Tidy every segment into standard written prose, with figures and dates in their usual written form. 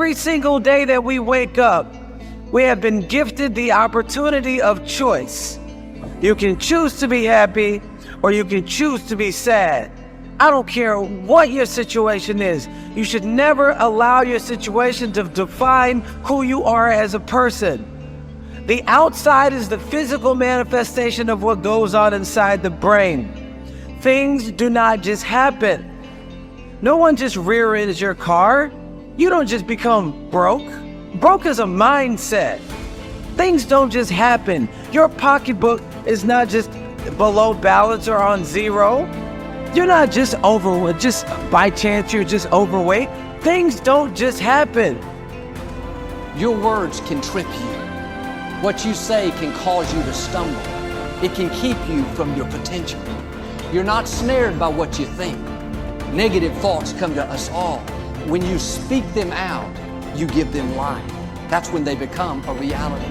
Every single day that we wake up, we have been gifted the opportunity of choice. You can choose to be happy or you can choose to be sad. I don't care what your situation is. You should never allow your situation to define who you are as a person. The outside is the physical manifestation of what goes on inside the brain. Things do not just happen. No one just rear-ends your car. You don't just become broke. Broke is a mindset. Things don't just happen. Your pocketbook is not just below balance or on zero. You're not just overweight, just by chance you're just overweight. Things don't just happen. Your words can trip you. What you say can cause you to stumble. It can keep you from your potential. You're not snared by what you think. Negative thoughts come to us all. When you speak them out, you give them life. That's when they become a reality.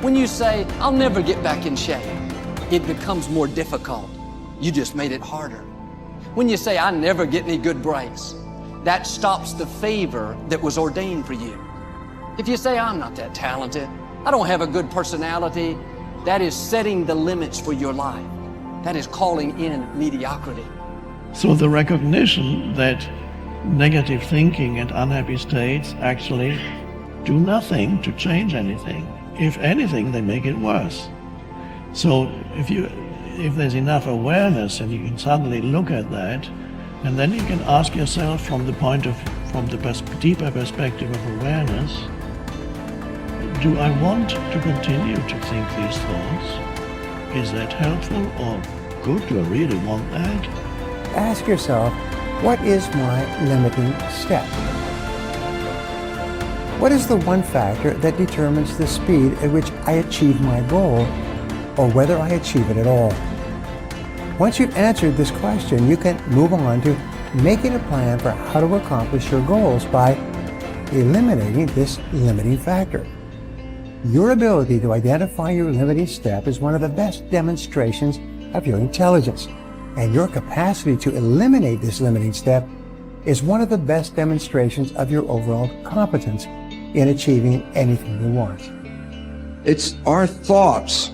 When you say, I'll never get back in shape, it becomes more difficult. You just made it harder. When you say, I never get any good breaks, that stops the favor that was ordained for you. If you say, I'm not that talented, I don't have a good personality, that is setting the limits for your life. That is calling in mediocrity. So the recognition that negative thinking and unhappy states actually do nothing to change anything. If anything, they make it worse. So if there's enough awareness and you can suddenly look at that, and then you can ask yourself from the deeper perspective of awareness, do I want to continue to think these thoughts? Is that helpful or good? Do I really want that? Ask yourself, what is my limiting step? What is the one factor that determines the speed at which I achieve my goal, or whether I achieve it at all? Once you've answered this question, you can move on to making a plan for how to accomplish your goals by eliminating this limiting factor. Your ability to identify your limiting step is one of the best demonstrations of your intelligence, and your capacity to eliminate this limiting step is one of the best demonstrations of your overall competence in achieving anything you want. It's our thoughts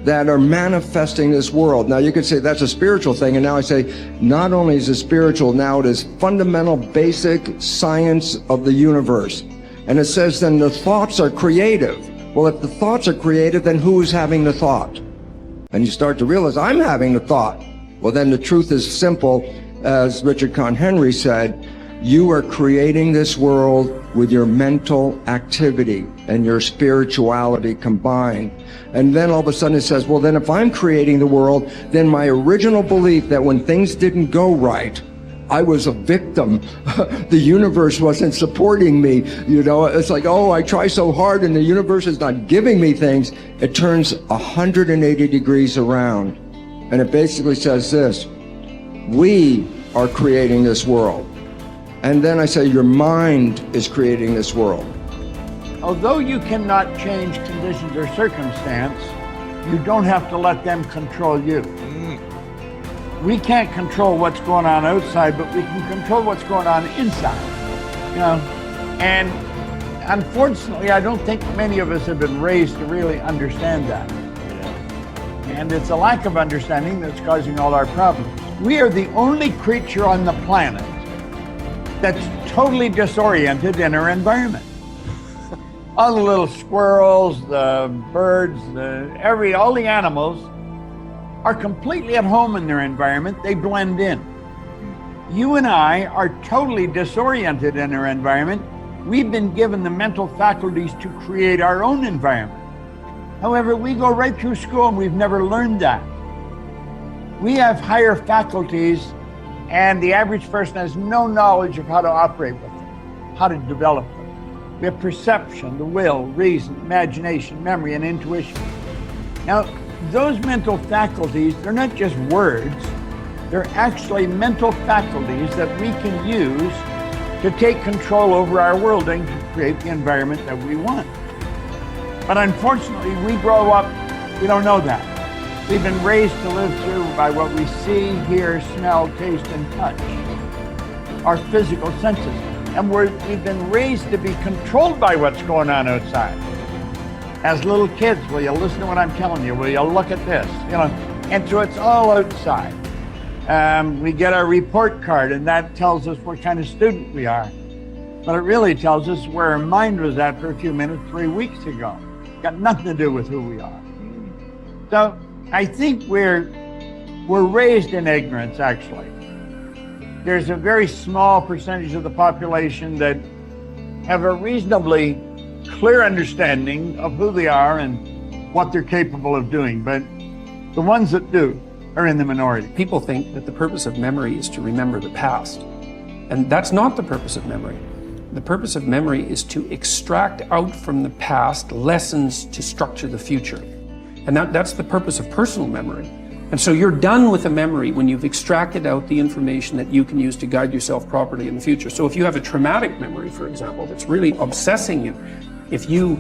that are manifesting this world. Now you could say that's a spiritual thing, and now I say not only is it spiritual, now it is fundamental basic science of the universe. And it says then the thoughts are creative. Well, if the thoughts are creative, then who is having the thought? And you start to realize, I'm having the thought. Well, then the truth is simple. As Richard Conn Henry said, you are creating this world with your mental activity and your spirituality combined. And then all of a sudden it says, well, then if I'm creating the world, then my original belief that when things didn't go right, I was a victim. The universe wasn't supporting me. You know, it's like, oh, I try so hard and the universe is not giving me things. It turns 180 degrees around. And it basically says this: we are creating this world. And then I say your mind is creating this world. Although you cannot change conditions or circumstance, you don't have to let them control you. We can't control what's going on outside, but we can control what's going on inside. You know, and unfortunately, I don't think many of us have been raised to really understand that. And it's a lack of understanding that's causing all our problems. We are the only creature on the planet that's totally disoriented in our environment. All the little squirrels, the birds, all the animals are completely at home in their environment. They blend in. You and I are totally disoriented in our environment. We've been given the mental faculties to create our own environment. However, we go right through school and we've never learned that. We have higher faculties, and the average person has no knowledge of how to operate with them, how to develop them. We have perception, the will, reason, imagination, memory, and intuition. Now, those mental faculties, they're not just words, they're actually mental faculties that we can use to take control over our world and to create the environment that we want. But unfortunately, we grow up, we don't know that. We've been raised to live through by what we see, hear, smell, taste, and touch. Our physical senses. And we've been raised to be controlled by what's going on outside. As little kids, will you listen to what I'm telling you? Will you look at this? You know, and so it's all outside. We get our report card, and that tells us what kind of student we are. But it really tells us where our mind was at for a few minutes 3 weeks ago. Got nothing to do with who we are. So I think we're raised in ignorance, actually. There's a very small percentage of the population that have a reasonably clear understanding of who they are and what they're capable of doing. But the ones that do are in the minority. People think that the purpose of memory is to remember the past. And that's not the purpose of memory. The purpose of memory is to extract out from the past lessons to structure the future. And that's the purpose of personal memory. And so you're done with a memory when you've extracted out the information that you can use to guide yourself properly in the future. So if you have a traumatic memory, for example, that's really obsessing you, if you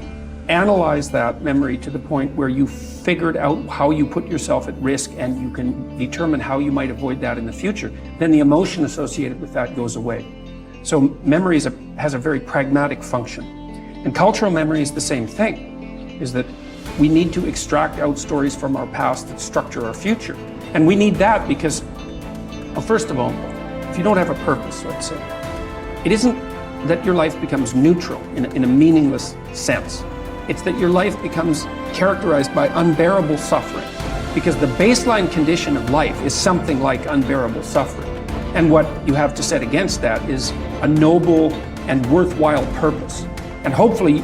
analyze that memory to the point where you figured out how you put yourself at risk and you can determine how you might avoid that in the future, then the emotion associated with that goes away. So memory has a very pragmatic function. And cultural memory is the same thing, is that we need to extract out stories from our past that structure our future. And we need that because, well, first of all, if you don't have a purpose, let's say, it isn't that your life becomes neutral in a meaningless sense. It's that your life becomes characterized by unbearable suffering, because the baseline condition of life is something like unbearable suffering. And what you have to set against that is a noble and worthwhile purpose. And hopefully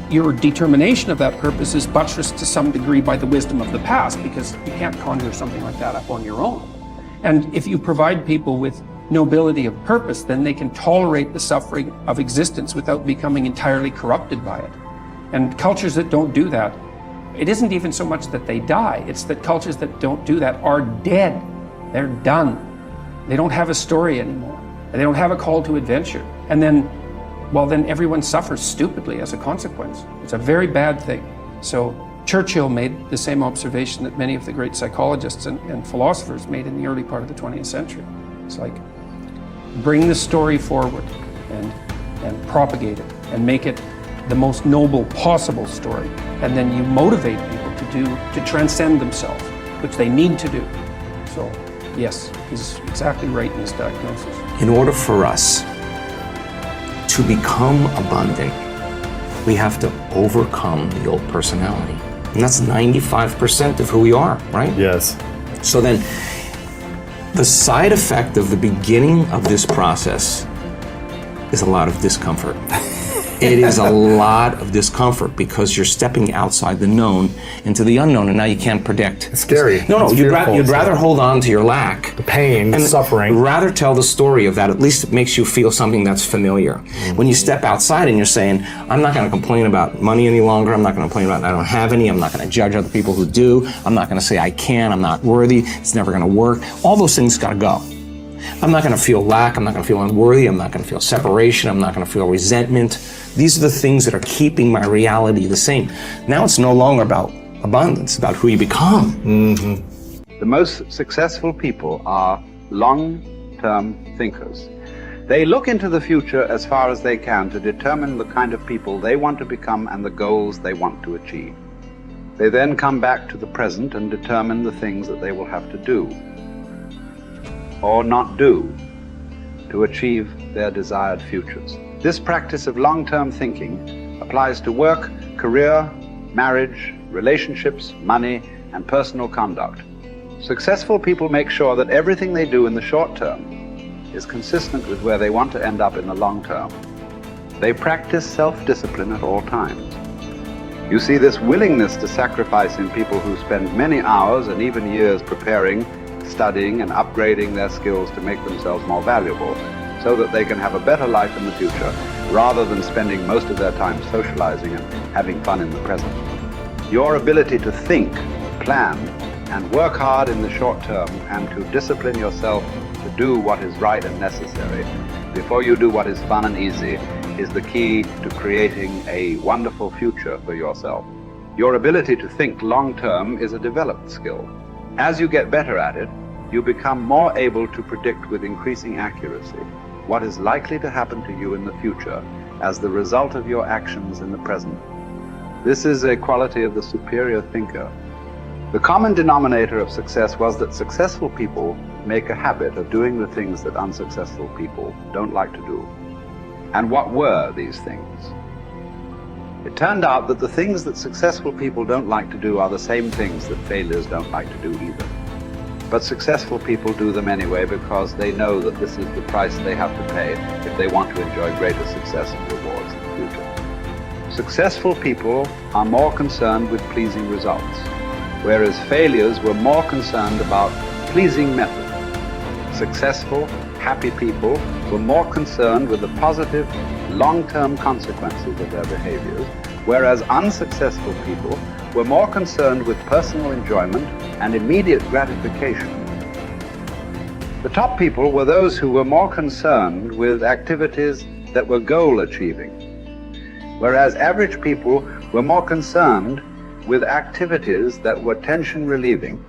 your determination of that purpose is buttressed to some degree by the wisdom of the past, because you can't conjure something like that up on your own. And if you provide people with nobility of purpose, then they can tolerate the suffering of existence without becoming entirely corrupted by it. And cultures that don't do that, it isn't even so much that they die, it's that cultures that don't do that are dead. They're done. They don't have a story anymore. They don't have a call to adventure. And then, well, then everyone suffers stupidly as a consequence. It's a very bad thing. So Churchill made the same observation that many of the great psychologists and philosophers made in the early part of the 20th century. It's like, bring the story forward and propagate it and make it the most noble possible story. And then you motivate people to transcend themselves, which they need to do. So yes, he's exactly right in his diagnosis. In order for us to become abundant, we have to overcome the old personality. And that's 95% of who we are, right? Yes. So then, the side effect of the beginning of this process is a lot of discomfort. It is a lot of discomfort because you're stepping outside the known into the unknown, and now you can't predict. It's scary. No, It's you'd fearful. rather hold on to your lack. The pain, the and suffering. Rather tell the story of that. At least it makes you feel something that's familiar. Mm-hmm. When you step outside and you're saying, I'm not going to complain about money any longer. I'm not going to complain about I don't have any. I'm not going to judge other people who do. I'm not going to say I can. I'm not worthy. It's never going to work. All those things got to go. I'm not going to feel lack. I'm not going to feel unworthy. I'm not going to feel separation. I'm not going to feel resentment. These are the things that are keeping my reality the same. Now it's no longer about abundance, about who you become. Mm-hmm. The most successful people are long-term thinkers. They look into the future as far as they can to determine the kind of people they want to become and the goals they want to achieve. They then come back to the present and determine the things that they will have to do or not do to achieve their desired futures. This practice of long-term thinking applies to work, career, marriage, relationships, money, and personal conduct. Successful people make sure that everything they do in the short term is consistent with where they want to end up in the long term. They practice self-discipline at all times. You see this willingness to sacrifice in people who spend many hours and even years preparing, studying, and upgrading their skills to make themselves more valuable so that they can have a better life in the future rather than spending most of their time socializing and having fun in the present. Your ability to think, plan, and work hard in the short term and to discipline yourself to do what is right and necessary before you do what is fun and easy is the key to creating a wonderful future for yourself. Your ability to think long term is a developed skill. As you get better at it, you become more able to predict with increasing accuracy. what is likely to happen to you in the future as the result of your actions in the present. This is a quality of the superior thinker. The common denominator of success was that successful people make a habit of doing the things that unsuccessful people don't like to do. And what were these things? It turned out that the things that successful people don't like to do are the same things that failures don't like to do either. But successful people do them anyway because they know that this is the price they have to pay if they want to enjoy greater success and rewards in the future. Successful people are more concerned with pleasing results, whereas failures were more concerned about pleasing method. Successful, happy people were more concerned with the positive, long-term consequences of their behaviors, whereas unsuccessful people were more concerned with personal enjoyment and immediate gratification. The top people were those who were more concerned with activities that were goal-achieving, whereas average people were more concerned with activities that were tension-relieving